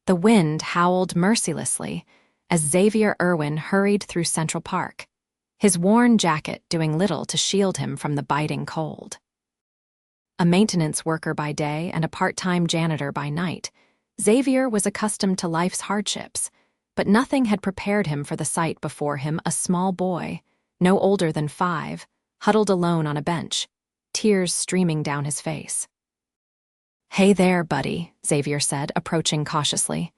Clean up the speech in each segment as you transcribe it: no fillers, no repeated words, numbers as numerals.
The wind howled mercilessly as Xavier Irwin hurried through Central Park, his worn jacket doing little to shield him from the biting cold. A maintenance worker by day and a part-time janitor by night, Xavier was accustomed to life's hardships, but nothing had prepared him for the sight before him: a small boy, no older than 5, huddled alone on a bench, tears streaming down his face. "Hey there, buddy," Xavier said, approaching cautiously.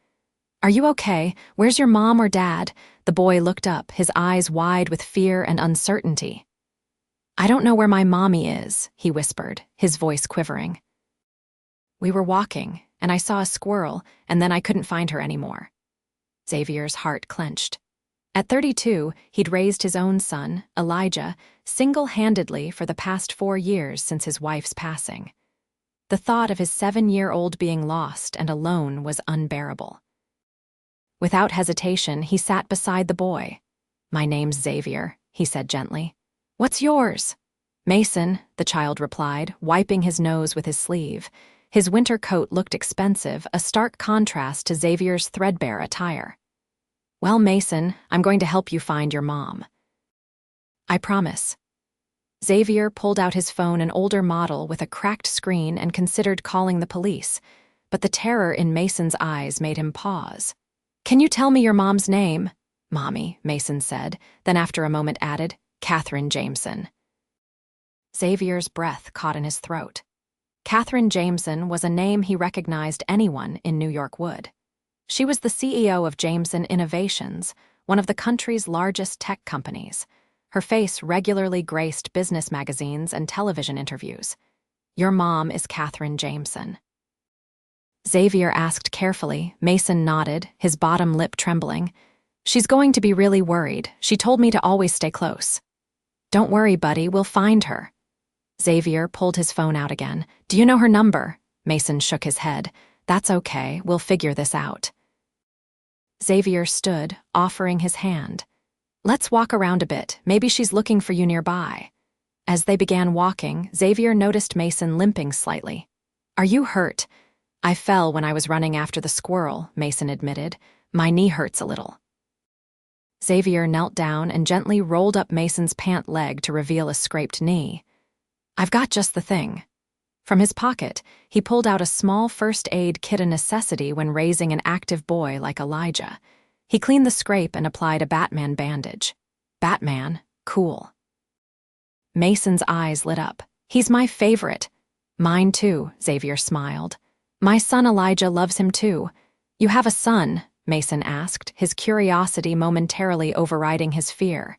"Are you okay? Where's your mom or dad?" The boy looked up, his eyes wide with fear and uncertainty. "I don't know where my mommy is," he whispered, his voice quivering. "We were walking, and I saw a squirrel, and then I couldn't find her anymore." Xavier's heart clenched. At 32, he'd raised his own son, Elijah, single-handedly for the past 4 years since his wife's passing. The thought of his 7-year-old being lost and alone was unbearable. Without hesitation, he sat beside the boy. "My name's Xavier," he said gently. "What's yours?" "Mason," the child replied, wiping his nose with his sleeve. His winter coat looked expensive, a stark contrast to Xavier's threadbare attire. "Well, Mason, I'm going to help you find your mom." "I promise." Xavier pulled out his phone, an older model with a cracked screen, and considered calling the police, but the terror in Mason's eyes made him pause. "Can you tell me your mom's name?" "Mommy," Mason said, then after a moment added, "Catherine Jameson." Xavier's breath caught in his throat. Catherine Jameson was a name he recognized anyone in New York would. She was the CEO of Jameson Innovations, one of the country's largest tech companies. Her face regularly graced business magazines and television interviews. "Your mom is Catherine Jameson." Xavier asked carefully. Mason nodded, his bottom lip trembling. "She's going to be really worried. She told me to always stay close." "Don't worry, buddy, we'll find her." Xavier pulled his phone out again. "Do you know her number?" Mason shook his head. "That's okay, we'll figure this out." Xavier stood, offering his hand. "Let's walk around a bit. Maybe she's looking for you nearby." As they began walking, Xavier noticed Mason limping slightly. "Are you hurt?" "I fell when I was running after the squirrel," Mason admitted. "My knee hurts a little." Xavier knelt down and gently rolled up Mason's pant leg to reveal a scraped knee. "I've got just the thing." From his pocket, he pulled out a small first aid kit, a necessity when raising an active boy like Elijah. He cleaned the scrape and applied a Batman bandage. "Batman? Cool." Mason's eyes lit up. "He's my favorite." "Mine too," Xavier smiled. "My son Elijah loves him too." "You have a son?" Mason asked, his curiosity momentarily overriding his fear.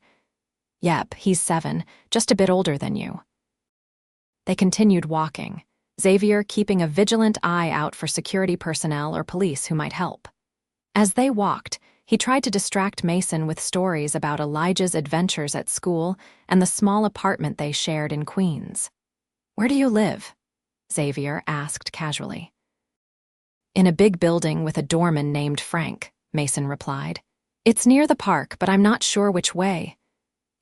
"Yep, he's 7, just a bit older than you." They continued walking, Xavier keeping a vigilant eye out for security personnel or police who might help. As they walked, he tried to distract Mason with stories about Elijah's adventures at school and the small apartment they shared in Queens. "Where do you live?" Xavier asked casually. "In a big building with a doorman named Frank," Mason replied. "It's near the park, but I'm not sure which way."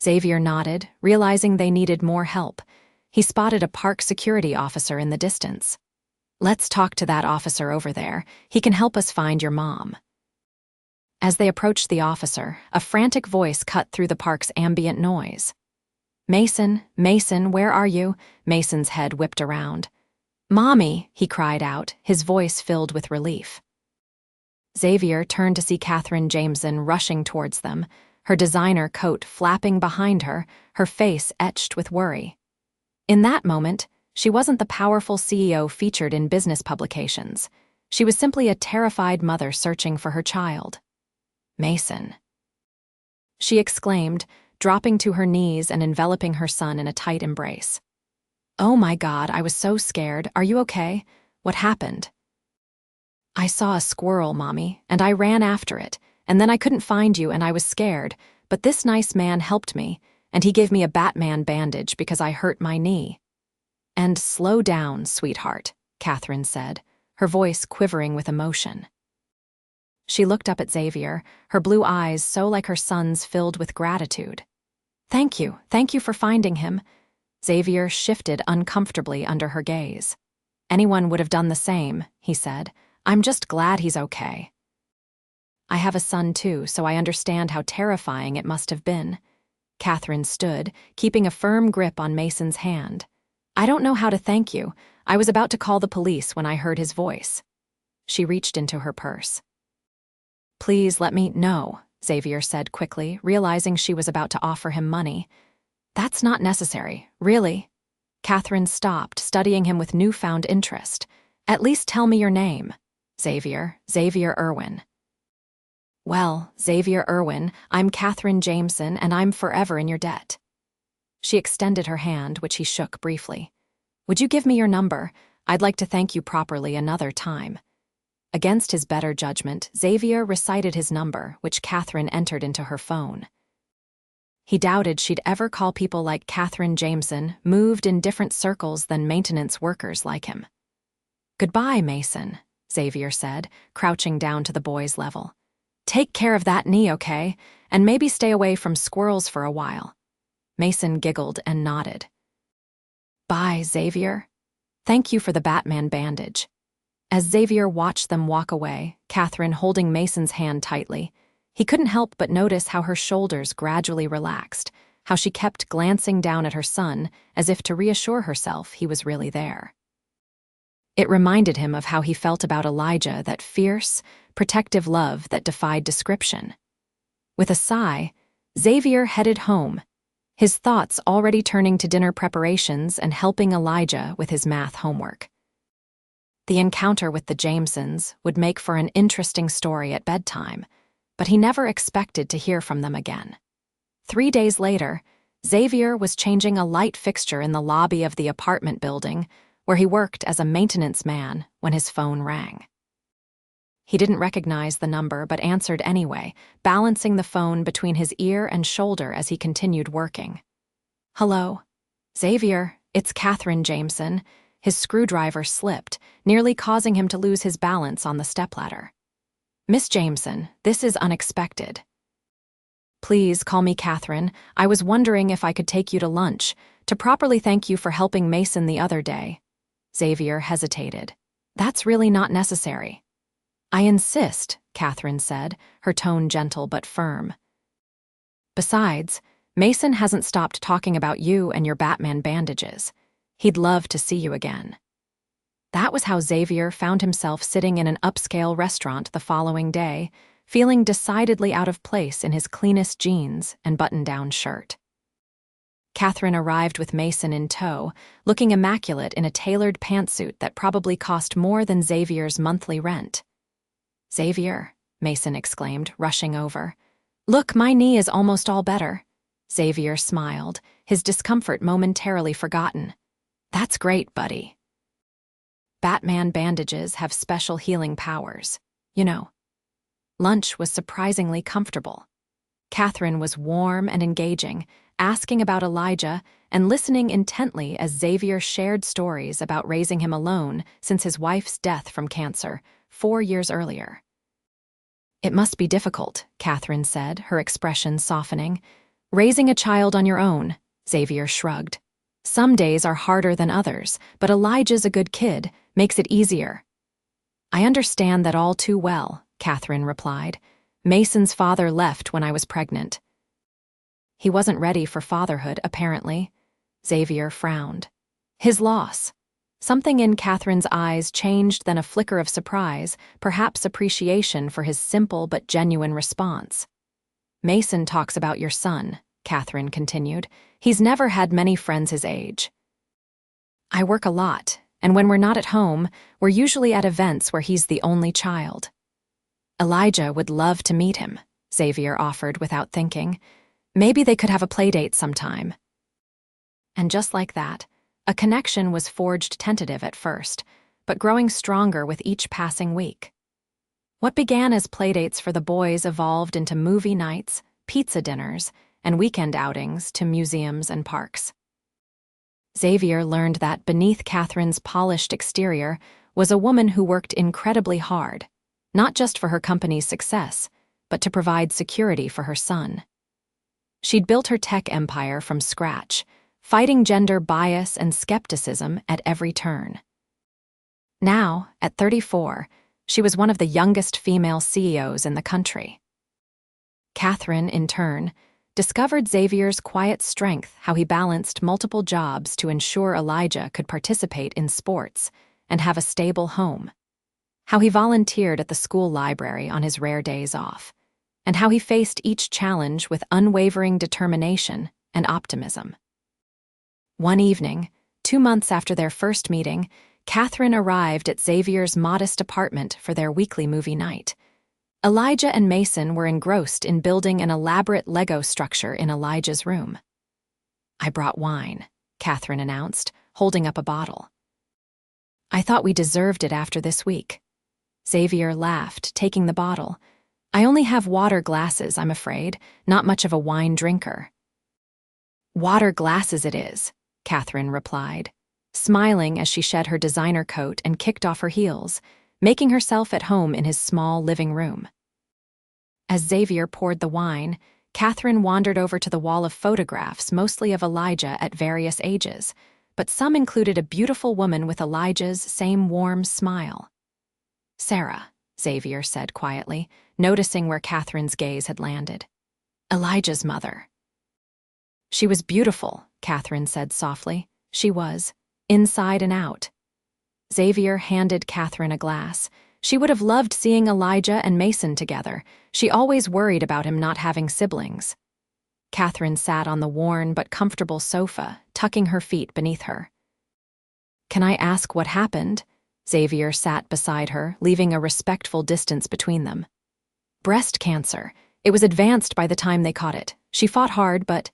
Xavier nodded, realizing they needed more help. He spotted a park security officer in the distance. "Let's talk to that officer over there. He can help us find your mom." As they approached the officer, a frantic voice cut through the park's ambient noise. "Mason, Mason, where are you?" Mason's head whipped around. "Mommy," he cried out, his voice filled with relief. Xavier turned to see Catherine Jameson rushing towards them, her designer coat flapping behind her, her face etched with worry. In that moment, she wasn't the powerful CEO featured in business publications. She was simply a terrified mother searching for her child. "Mason," she exclaimed, dropping to her knees and enveloping her son in a tight embrace. "Oh my God, I was so scared. Are you okay? What happened?" "I saw a squirrel, Mommy, and I ran after it, and then I couldn't find you and I was scared, but this nice man helped me, and he gave me a Batman bandage because I hurt my knee." "And slow down, sweetheart," Catherine said, her voice quivering with emotion. She looked up at Xavier, her blue eyes so like her son's filled with gratitude. Thank you for finding him." Xavier shifted uncomfortably under her gaze. "Anyone would have done the same," he said. "I'm just glad he's okay." I have a son too, so I understand how terrifying it must have been. Catherine stood, keeping a firm grip on Mason's hand. I don't know how to thank you. I was about to call the police when I heard his voice. She reached into her purse. Please let me know, Xavier said quickly, realizing she was about to offer him money. That's not necessary, really. Catherine stopped, studying him with newfound interest. At least tell me your name. Xavier Irwin. Well, Xavier Irwin, I'm Catherine Jameson, and I'm forever in your debt. She extended her hand, which he shook briefly. Would you give me your number? I'd like to thank you properly another time. Against his better judgment, Xavier recited his number, which Catherine entered into her phone. He doubted she'd ever call people like Catherine Jameson, moved in different circles than maintenance workers like him. Goodbye, Mason, Xavier said, crouching down to the boy's level. Take care of that knee, okay? And maybe stay away from squirrels for a while. Mason giggled and nodded. Bye, Xavier. Thank you for the Batman bandage. As Xavier watched them walk away, Catherine holding Mason's hand tightly, he couldn't help but notice how her shoulders gradually relaxed, how she kept glancing down at her son as if to reassure herself he was really there. It reminded him of how he felt about Elijah, that fierce, protective love that defied description. With a sigh, Xavier headed home, his thoughts already turning to dinner preparations and helping Elijah with his math homework. The encounter with the Jamesons would make for an interesting story at bedtime, but he never expected to hear from them again. 3 days later, Xavier was changing a light fixture in the lobby of the apartment building where he worked as a maintenance man when his phone rang. He didn't recognize the number but answered anyway, balancing the phone between his ear and shoulder as he continued working. Hello? Xavier, it's Catherine Jameson. His screwdriver slipped, nearly causing him to lose his balance on the stepladder. Miss Jameson, this is unexpected. Please call me Catherine. I was wondering if I could take you to lunch, to properly thank you for helping Mason the other day. Xavier hesitated. That's really not necessary. I insist, Catherine said, her tone gentle but firm. Besides, Mason hasn't stopped talking about you and your Batman bandages. He'd love to see you again. That was how Xavier found himself sitting in an upscale restaurant the following day, feeling decidedly out of place in his cleanest jeans and button-down shirt. Catherine arrived with Mason in tow, looking immaculate in a tailored pantsuit that probably cost more than Xavier's monthly rent. Xavier, Mason exclaimed, rushing over. Look, my knee is almost all better. Xavier smiled, his discomfort momentarily forgotten. That's great, buddy. Batman bandages have special healing powers, you know. Lunch was surprisingly comfortable. Catherine was warm and engaging, asking about Elijah and listening intently as Xavier shared stories about raising him alone since his wife's death from cancer 4 years earlier. It must be difficult, Catherine said, her expression softening. Raising a child on your own, Xavier shrugged. Some days are harder than others, but Elijah's a good kid, makes it easier. I understand that all too well, Catherine replied. Mason's father left when I was pregnant. He wasn't ready for fatherhood, apparently. Xavier frowned. His loss. Something in Catherine's eyes changed, then a flicker of surprise, perhaps appreciation for his simple but genuine response. Mason talks about your son, Catherine continued. He's never had many friends his age. I work a lot, and when we're not at home, we're usually at events where he's the only child. Elijah would love to meet him, Xavier offered without thinking. Maybe they could have a playdate sometime. And just like that, a connection was forged, tentative at first, but growing stronger with each passing week. What began as playdates for the boys evolved into movie nights, pizza dinners, and weekend outings to museums and parks. Xavier learned that beneath Catherine's polished exterior was a woman who worked incredibly hard, not just for her company's success, but to provide security for her son. She'd built her tech empire from scratch, fighting gender bias and skepticism at every turn. Now, at 34, She was one of the youngest female CEOs in the country. Catherine, in turn, discovered Xavier's quiet strength, how he balanced multiple jobs to ensure Elijah could participate in sports and have a stable home, how he volunteered at the school library on his rare days off, and how he faced each challenge with unwavering determination and optimism. One evening, 2 months after their first meeting, Catherine arrived at Xavier's modest apartment for their weekly movie night. Elijah and Mason were engrossed in building an elaborate Lego structure in Elijah's room. "I brought wine," Catherine announced, holding up a bottle. "I thought we deserved it after this week." Xavier laughed, taking the bottle. "I only have water glasses, I'm afraid, not much of a wine drinker." "Water glasses it is," Catherine replied, smiling as she shed her designer coat and kicked off her heels, making herself at home in his small living room. As Xavier poured the wine, Catherine wandered over to the wall of photographs, mostly of Elijah at various ages, but some included a beautiful woman with Elijah's same warm smile. "Sarah," Xavier said quietly, noticing where Catherine's gaze had landed. "Elijah's mother." "She was beautiful," Catherine said softly. "She was, inside and out." Xavier handed Catherine a glass. She would have loved seeing Elijah and Mason together. She always worried about him not having siblings. Catherine sat on the worn but comfortable sofa, tucking her feet beneath her. "Can I ask what happened?" Xavier sat beside her, leaving a respectful distance between them. "Breast cancer. It was advanced by the time they caught it. She fought hard, but—"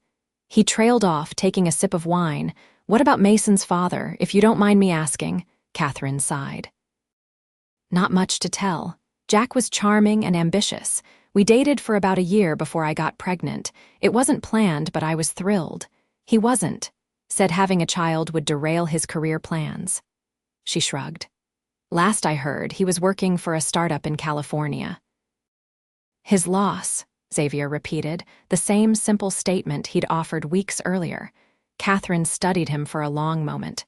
He trailed off, taking a sip of wine. "What about Mason's father, if you don't mind me asking?" Catherine sighed. "Not much to tell. Jack was charming and ambitious. We dated for about a year before I got pregnant. It wasn't planned, but I was thrilled. He wasn't. Said having a child would derail his career plans." She shrugged. "Last I heard, he was working for a startup in California." "His loss," Xavier repeated, the same simple statement he'd offered weeks earlier. Catherine studied him for a long moment.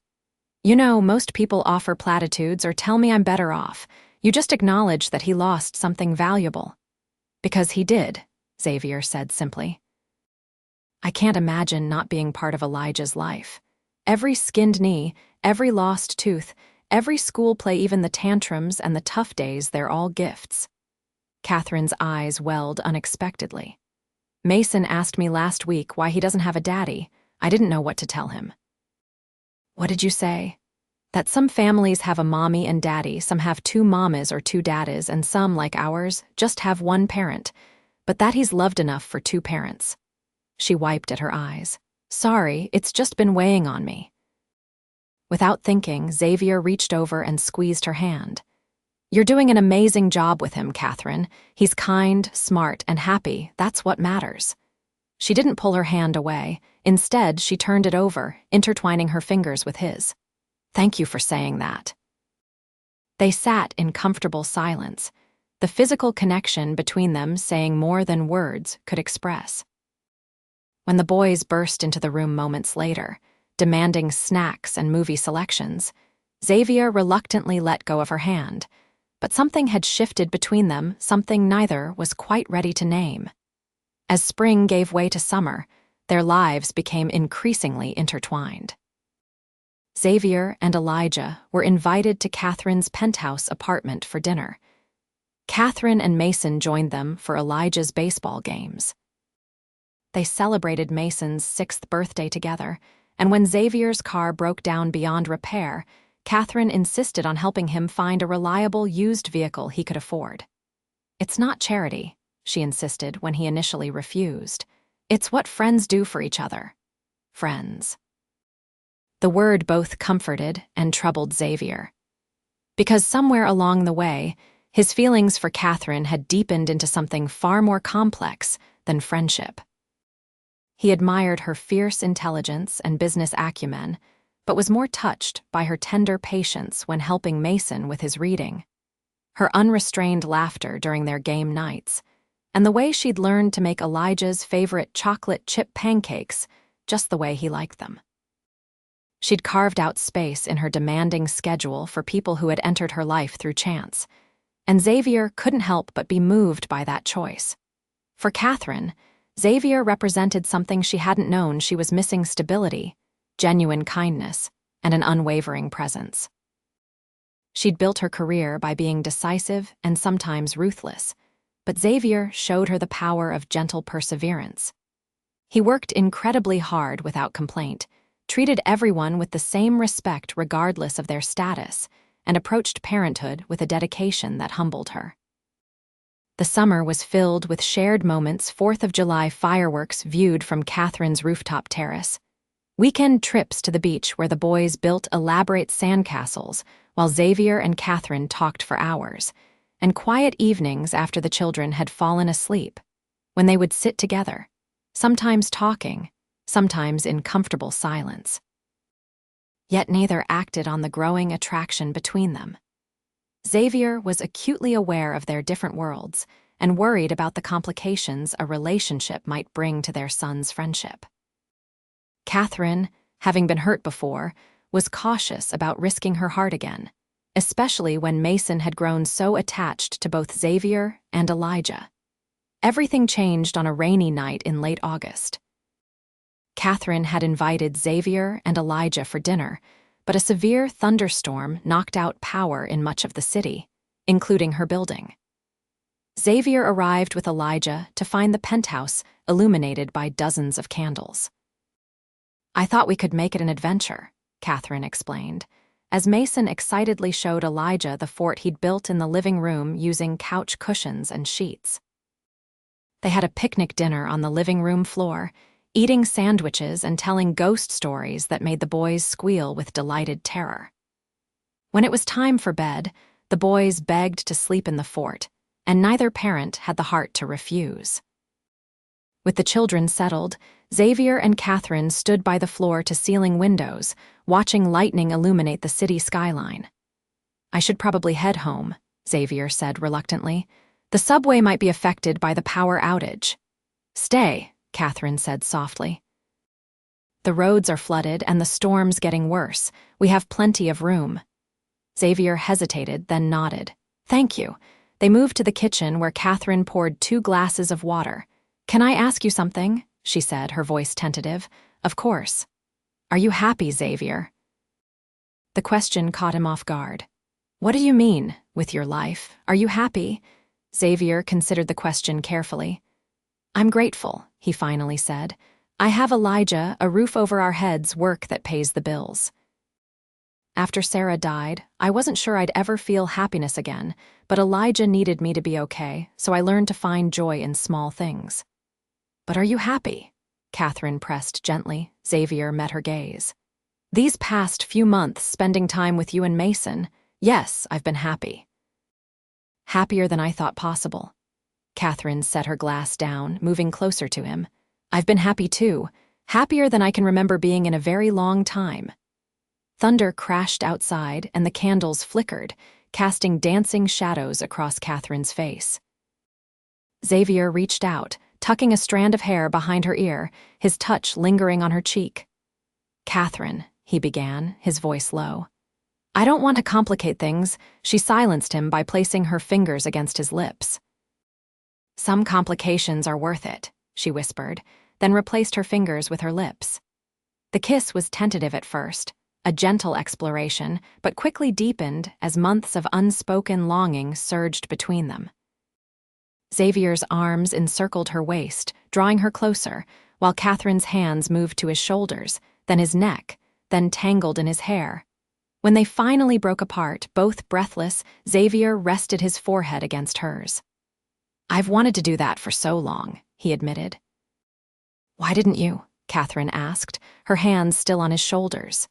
"You know, most people offer platitudes or tell me I'm better off. You just acknowledge that he lost something valuable." "Because he did," Xavier said simply. "I can't imagine not being part of Elijah's life. Every skinned knee, every lost tooth, every school play, even the tantrums and the tough days, they're all gifts." Catherine's eyes welled unexpectedly. "Mason asked me last week why he doesn't have a daddy. I didn't know what to tell him." "What did you say?" "That some families have a mommy and daddy, some have 2 mamas or 2 daddies, and some, like ours, just have 1 parent, but that he's loved enough for 2 parents." She wiped at her eyes. "Sorry, it's just been weighing on me." Without thinking, Xavier reached over and squeezed her hand. "You're doing an amazing job with him, Catherine. He's kind, smart, and happy. That's what matters." She didn't pull her hand away. Instead, she turned it over, intertwining her fingers with his. "Thank you for saying that." They sat in comfortable silence, the physical connection between them saying more than words could express. When the boys burst into the room moments later, demanding snacks and movie selections, Xavier reluctantly let go of her hand, but something had shifted between them, something neither was quite ready to name. As spring gave way to summer, their lives became increasingly intertwined. Xavier and Elijah were invited to Catherine's penthouse apartment for dinner. Catherine and Mason joined them for Elijah's baseball games. They celebrated Mason's 6th birthday together, and when Xavier's car broke down beyond repair, Catherine insisted on helping him find a reliable used vehicle he could afford. "It's not charity," she insisted when he initially refused. "It's what friends do for each other." Friends. The word both comforted and troubled Xavier. Because somewhere along the way, his feelings for Catherine had deepened into something far more complex than friendship. He admired her fierce intelligence and business acumen, but was more touched by her tender patience when helping Mason with his reading, her unrestrained laughter during their game nights, and the way she'd learned to make Elijah's favorite chocolate chip pancakes just the way he liked them. She'd carved out space in her demanding schedule for people who had entered her life through chance. and Xavier couldn't help but be moved by that choice. For Catherine, Xavier represented something she hadn't known. She was missing: stability, genuine kindness, and an unwavering presence. She'd built her career by being decisive and sometimes ruthless, but Xavier showed her the power of gentle perseverance. He worked incredibly hard without complaint, treated everyone with the same respect regardless of their status, and approached parenthood with a dedication that humbled her. The summer was filled with shared moments: 4th of July fireworks viewed from Catherine's rooftop terrace, weekend trips to the beach where the boys built elaborate sandcastles while Xavier and Catherine talked for hours, and quiet evenings after the children had fallen asleep, when they would sit together, sometimes talking, sometimes in comfortable silence. Yet neither acted on the growing attraction between them. Xavier was acutely aware of their different worlds and worried about the complications a relationship might bring to their son's friendship. Catherine, having been hurt before, was cautious about risking her heart again, especially when Mason had grown so attached to both Xavier and Elijah. Everything changed on a rainy night in late August. Catherine had invited Xavier and Elijah for dinner, but a severe thunderstorm knocked out power in much of the city, including her building. Xavier arrived with Elijah to find the penthouse illuminated by dozens of candles. "I thought we could make it an adventure," Catherine explained, as Mason excitedly showed Elijah the fort he'd built in the living room using couch cushions and sheets. They had a picnic dinner on the living room floor, eating sandwiches and telling ghost stories that made the boys squeal with delighted terror. When it was time for bed, the boys begged to sleep in the fort, and neither parent had the heart to refuse. With the children settled, Xavier and Catherine stood by the floor-to-ceiling windows, watching lightning illuminate the city skyline. "I should probably head home," Xavier said reluctantly. "The subway might be affected by the power outage." "Stay," Catherine said softly. "The roads are flooded and the storm's getting worse. We have plenty of room." Xavier hesitated, then nodded. "Thank you." They moved to the kitchen where Catherine poured 2 glasses of water. "Can I ask you something?" she said, her voice tentative. "Of course." "Are you happy, Xavier?" The question caught him off guard. "What do you mean, with your life? Are you happy?" Xavier considered the question carefully. "I'm grateful," he finally said. "I have Elijah, a roof over our heads, work that pays the bills. After Sarah died, I wasn't sure I'd ever feel happiness again, but Elijah needed me to be okay, so I learned to find joy in small things." "But are you happy?" Catherine pressed gently. Xavier met her gaze. "These past few months spending time with you and Mason, yes, I've been happy." "Happier than I thought possible." Catherine set her glass down, moving closer to him. "I've been happy too, happier than I can remember being in a very long time." Thunder crashed outside and the candles flickered, casting dancing shadows across Catherine's face. Xavier reached out, tucking a strand of hair behind her ear, his touch lingering on her cheek. "Catherine," he began, his voice low. "I don't want to complicate things." She silenced him by placing her fingers against his lips. "Some complications are worth it," she whispered, then replaced her fingers with her lips. The kiss was tentative at first, a gentle exploration, but quickly deepened as months of unspoken longing surged between them. Xavier's arms encircled her waist, drawing her closer, while Catherine's hands moved to his shoulders, then his neck, then tangled in his hair. When they finally broke apart, both breathless, Xavier rested his forehead against hers. "I've wanted to do that for so long," he admitted. "Why didn't you?" Catherine asked, her hands still on his shoulders.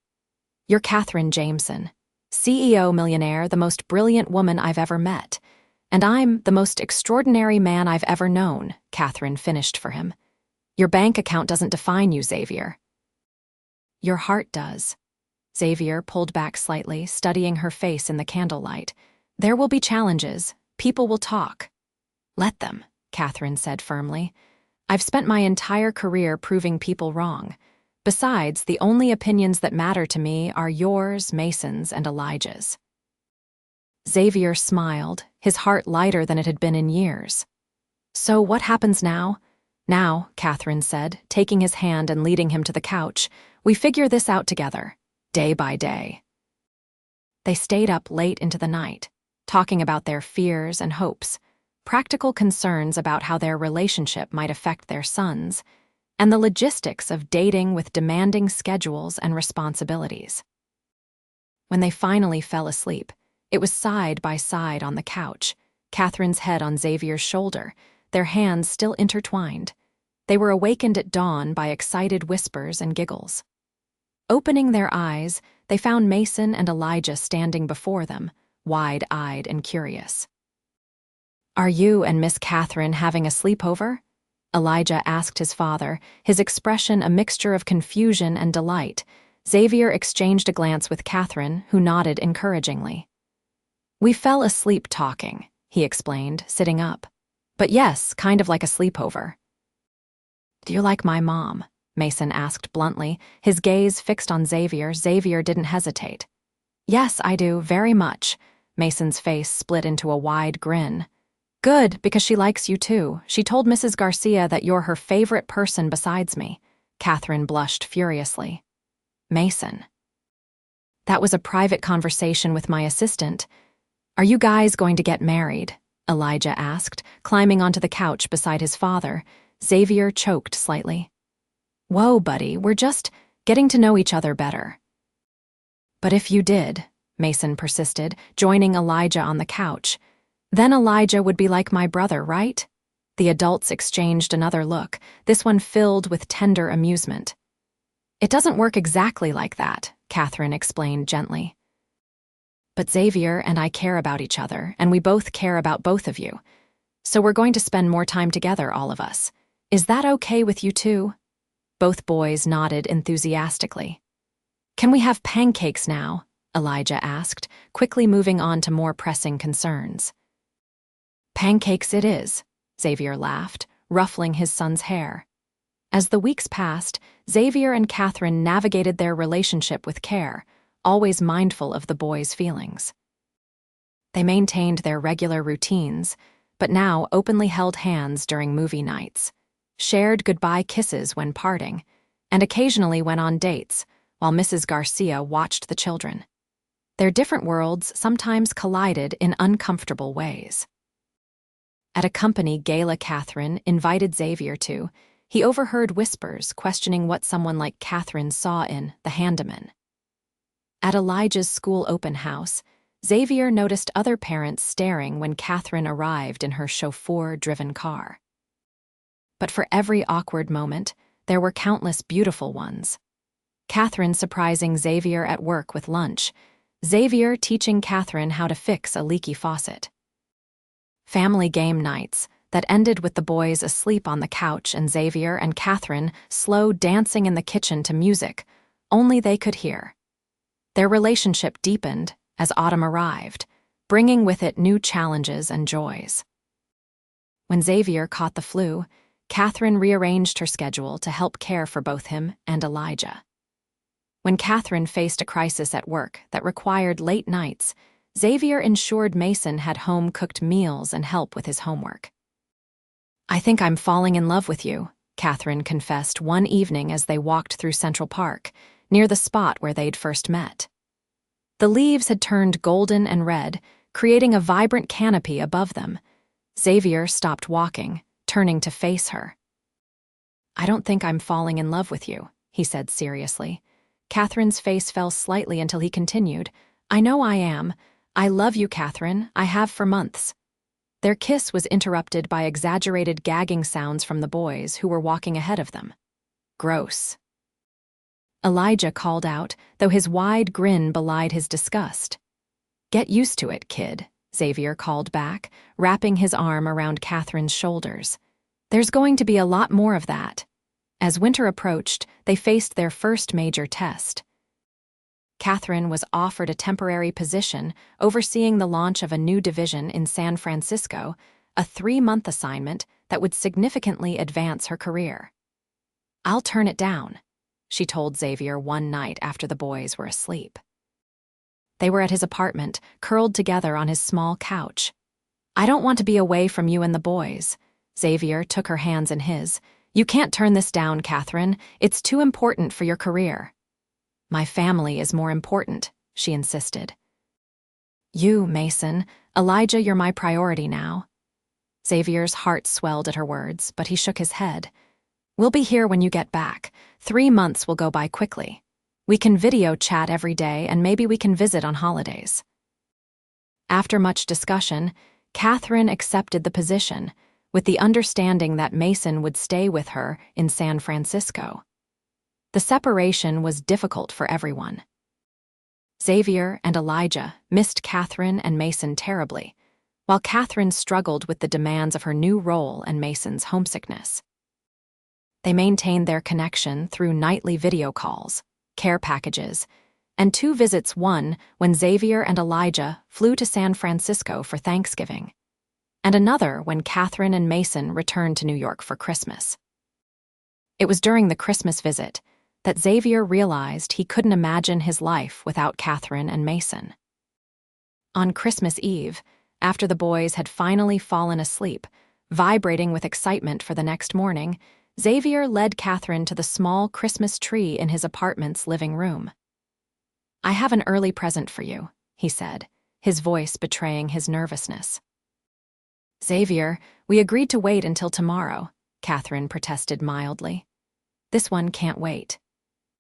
"You're Catherine Jameson, CEO millionaire, the most brilliant woman I've ever met. And I'm the most extraordinary man I've ever known," Catherine finished for him. "Your bank account doesn't define you, Xavier." "Your heart does." Xavier pulled back slightly, studying her face in the candlelight. "There will be challenges. People will talk." "Let them," Catherine said firmly. "I've spent my entire career proving people wrong. Besides, the only opinions that matter to me are yours, Mason's, and Elijah's." Xavier smiled, his heart lighter than it had been in years. "So what happens now?" "Now," Catherine said, taking his hand and leading him to the couch, "we figure this out together, day by day." They stayed up late into the night, talking about their fears and hopes, practical concerns about how their relationship might affect their sons, and the logistics of dating with demanding schedules and responsibilities. When they finally fell asleep, it was side by side on the couch, Catherine's head on Xavier's shoulder, their hands still intertwined. They were awakened at dawn by excited whispers and giggles. Opening their eyes, they found Mason and Elijah standing before them, wide-eyed and curious. "Are you and Miss Catherine having a sleepover?" Elijah asked his father, his expression a mixture of confusion and delight. Xavier exchanged a glance with Catherine, who nodded encouragingly. "We fell asleep talking," he explained, sitting up. "But yes, kind of like a sleepover." "Do you like my mom?" Mason asked bluntly, his gaze fixed on Xavier. Xavier didn't hesitate. "Yes, I do, very much." Mason's face split into a wide grin. "Good, because she likes you too. She told Mrs. Garcia that you're her favorite person besides me." Catherine blushed furiously. "Mason." "That was a private conversation with my assistant. Are you guys going to get married?" Elijah asked, climbing onto the couch beside his father. Xavier choked slightly. "Whoa, buddy, we're just getting to know each other better." "But if you did," Mason persisted, joining Elijah on the couch, "then Elijah would be like my brother, right?" The adults exchanged another look, this one filled with tender amusement. "It doesn't work exactly like that," Catherine explained gently. "But Xavier and I care about each other, and we both care about both of you. So we're going to spend more time together, all of us. Is that okay with you too?" Both boys nodded enthusiastically. "Can we have pancakes now?" Elijah asked, quickly moving on to more pressing concerns. "Pancakes it is," Xavier laughed, ruffling his son's hair. As the weeks passed, Xavier and Catherine navigated their relationship with care, always mindful of the boys' feelings. They maintained their regular routines, but now openly held hands during movie nights, shared goodbye kisses when parting, and occasionally went on dates, while Mrs. Garcia watched the children. Their different worlds sometimes collided in uncomfortable ways. At a company gala Catherine invited Xavier to, he overheard whispers questioning what someone like Catherine saw in The Handyman. At Elijah's school open house, Xavier noticed other parents staring when Catherine arrived in her chauffeur-driven car. But for every awkward moment, there were countless beautiful ones. Catherine surprising Xavier at work with lunch, Xavier teaching Catherine how to fix a leaky faucet. Family game nights that ended with the boys asleep on the couch and Xavier and Catherine slow dancing in the kitchen to music only they could hear. Their relationship deepened as autumn arrived, bringing with it new challenges and joys. When Xavier caught the flu, Catherine rearranged her schedule to help care for both him and Elijah. When Catherine faced a crisis at work that required late nights, Xavier ensured Mason had home-cooked meals and help with his homework. "I think I'm falling in love with you," Catherine confessed one evening as they walked through Central Park, near the spot where they'd first met. The leaves had turned golden and red, creating a vibrant canopy above them. Xavier stopped walking, turning to face her. "I don't think I'm falling in love with you," he said seriously. Catherine's face fell slightly until he continued, "I know I am. I love you, Catherine. I have for months." Their kiss was interrupted by exaggerated gagging sounds from the boys who were walking ahead of them. "Gross." Elijah called out, though his wide grin belied his disgust. "Get used to it, kid," Xavier called back, wrapping his arm around Catherine's shoulders. "There's going to be a lot more of that." As winter approached, they faced their first major test. Catherine was offered a temporary position overseeing the launch of a new division in San Francisco, a 3-month assignment that would significantly advance her career. "I'll turn it down," she told Xavier one night after the boys were asleep. They were at his apartment, curled together on his small couch. "I don't want to be away from you and the boys." Xavier took her hands in his. "You can't turn this down, Catherine. It's too important for your career." "My family is more important," she insisted. "You, Mason. Elijah, you're my priority now." Xavier's heart swelled at her words, but he shook his head. "We'll be here when you get back. 3 months will go by quickly. We can video chat every day, and maybe we can visit on holidays." After much discussion, Catherine accepted the position, with the understanding that Mason would stay with her in San Francisco. The separation was difficult for everyone. Xavier and Elijah missed Catherine and Mason terribly, while Catherine struggled with the demands of her new role and Mason's homesickness. They maintained their connection through nightly video calls, care packages, and 2 visits, one when Xavier and Elijah flew to San Francisco for Thanksgiving, and another when Catherine and Mason returned to New York for Christmas. It was during the Christmas visit that Xavier realized he couldn't imagine his life without Catherine and Mason. On Christmas Eve, after the boys had finally fallen asleep, vibrating with excitement for the next morning, Xavier led Catherine to the small Christmas tree in his apartment's living room. "I have an early present for you," he said, his voice betraying his nervousness. "Xavier, we agreed to wait until tomorrow," Catherine protested mildly. "This one can't wait."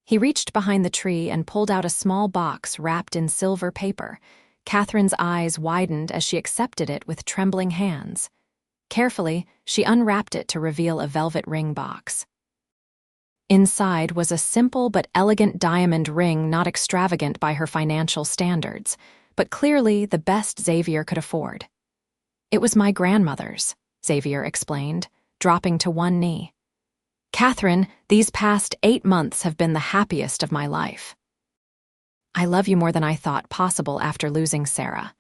He reached behind the tree and pulled out a small box wrapped in silver paper. Catherine's eyes widened as she accepted it with trembling hands. Carefully, she unwrapped it to reveal a velvet ring box. Inside was a simple but elegant diamond ring, not extravagant by her financial standards, but clearly the best Xavier could afford. "It was my grandmother's," Xavier explained, dropping to one knee. "Catherine, these past 8 months have been the happiest of my life. I love you more than I thought possible after losing Sarah.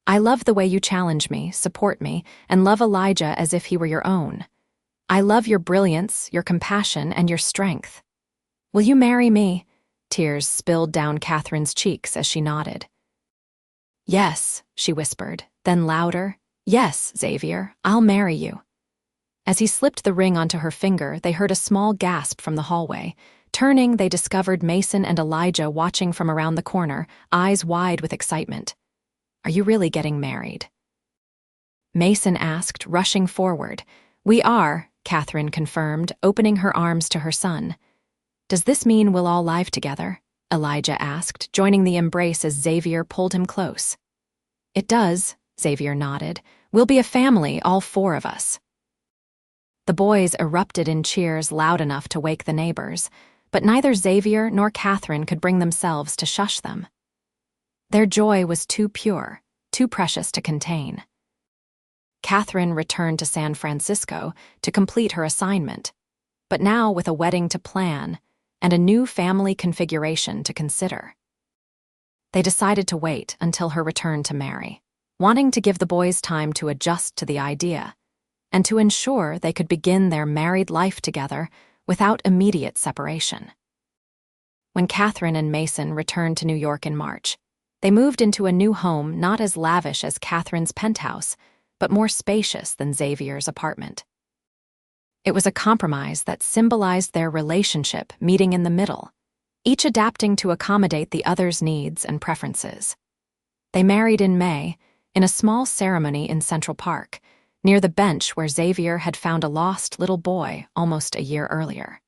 I love the way you challenge me, support me, and love Elijah as if he were your own. I love your brilliance, your compassion, and your strength. Will you marry me?" Tears spilled down Catherine's cheeks as she nodded. "Yes," she whispered, then louder, "Yes, Xavier, I'll marry you." As he slipped the ring onto her finger, they heard a small gasp from the hallway. Turning, they discovered Mason and Elijah watching from around the corner, eyes wide with excitement. "Are you really getting married?" Mason asked, rushing forward. "We are," Catherine confirmed, opening her arms to her son. "Does this mean we'll all live together?" Elijah asked, joining the embrace as Xavier pulled him close. "It does," Xavier nodded. "We'll be a family, all 4 of us." The boys erupted in cheers loud enough to wake the neighbors, but neither Xavier nor Catherine could bring themselves to shush them. Their joy was too pure, too precious to contain. Catherine returned to San Francisco to complete her assignment, but now with a wedding to plan and a new family configuration to consider. They decided to wait until her return to marry, wanting to give the boys time to adjust to the idea and to ensure they could begin their married life together without immediate separation. When Catherine and Mason returned to New York in March, they moved into a new home not as lavish as Catherine's penthouse, but more spacious than Xavier's apartment. It was a compromise that symbolized their relationship meeting in the middle, each adapting to accommodate the other's needs and preferences. They married in May, in a small ceremony in Central Park, near the bench where Xavier had found a lost little boy almost a year earlier.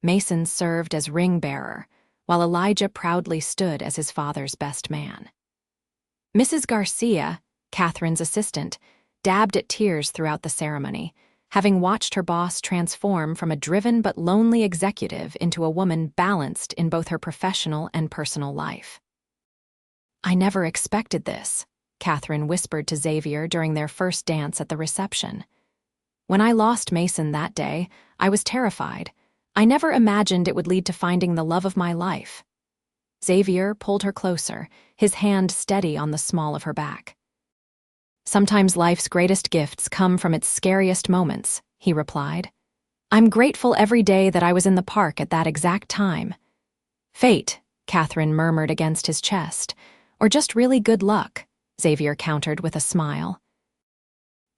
Mason served as ring bearer, while Elijah proudly stood as his father's best man. Mrs. Garcia, Catherine's assistant, dabbed at tears throughout the ceremony, having watched her boss transform from a driven but lonely executive into a woman balanced in both her professional and personal life. "I never expected this," Catherine whispered to Xavier during their first dance at the reception. "When I lost Mason that day, I was terrified. I never imagined it would lead to finding the love of my life." Xavier pulled her closer, his hand steady on the small of her back. "Sometimes life's greatest gifts come from its scariest moments," he replied. "I'm grateful every day that I was in the park at that exact time. Fate, Catherine murmured against his chest. Or just really good luck, Xavier countered with a smile.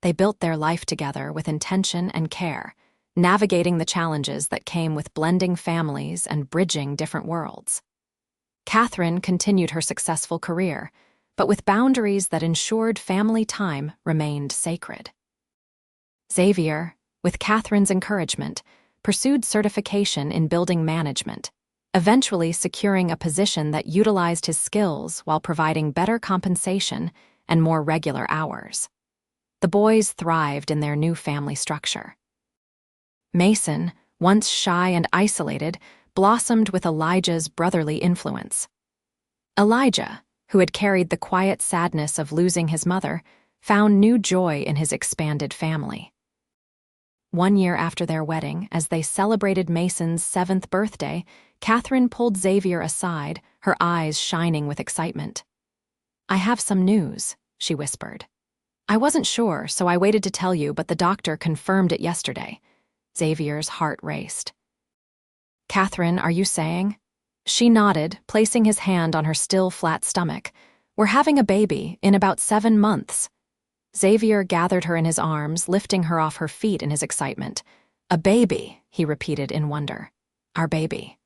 They built their life together with intention and care, navigating the challenges that came with blending families and bridging different worlds. Catherine continued her successful career, but with boundaries that ensured family time remained sacred. Xavier, with Catherine's encouragement, pursued certification in building management, eventually securing a position that utilized his skills while providing better compensation and more regular hours. The boys thrived in their new family structure. Mason, once shy and isolated, blossomed with Elijah's brotherly influence. Elijah, who had carried the quiet sadness of losing his mother, found new joy in his expanded family. 1 year after their wedding, as they celebrated Mason's 7th birthday, Catherine pulled Xavier aside, her eyes shining with excitement. "I have some news," she whispered. "I wasn't sure, so I waited to tell you, but the doctor confirmed it yesterday." Xavier's heart raced. "Catherine, are you saying?" She nodded, placing his hand on her still flat stomach. "We're having a baby in about 7 months." Xavier gathered her in his arms, lifting her off her feet in his excitement. "A baby," he repeated in wonder. "Our baby."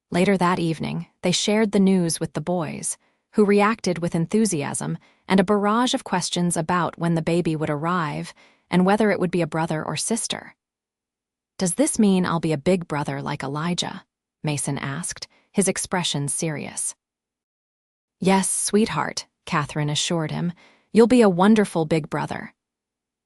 Later that evening, they shared the news with the boys, who reacted with enthusiasm and a barrage of questions about when the baby would arrive and whether it would be a brother or sister. "Does this mean I'll be a big brother like Elijah?" Mason asked, his expression serious. "Yes, sweetheart," Catherine assured him. "You'll be a wonderful big brother."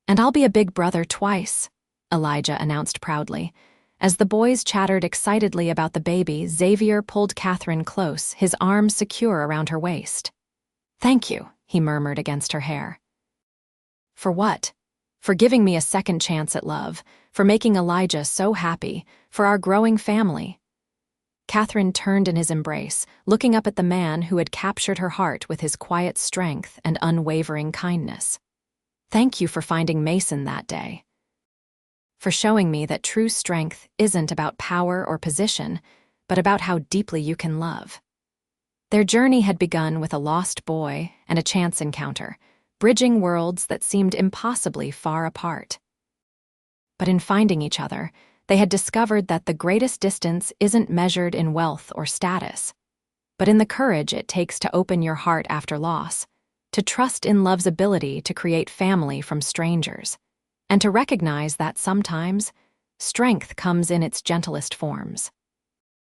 "And I'll be a big brother twice," Elijah announced proudly. As the boys chattered excitedly about the baby, Xavier pulled Catherine close, his arms secure around her waist. "Thank you," he murmured against her hair. "For what?" "For giving me a second chance at love, for making Elijah so happy, for our growing family." Catherine turned in his embrace, looking up at the man who had captured her heart with his quiet strength and unwavering kindness. "Thank you for finding Mason that day. For showing me that true strength isn't about power or position, but about how deeply you can love." Their journey had begun with a lost boy and a chance encounter, bridging worlds that seemed impossibly far apart. But in finding each other, they had discovered that the greatest distance isn't measured in wealth or status, but in the courage it takes to open your heart after loss, to trust in love's ability to create family from strangers, and to recognize that sometimes strength comes in its gentlest forms.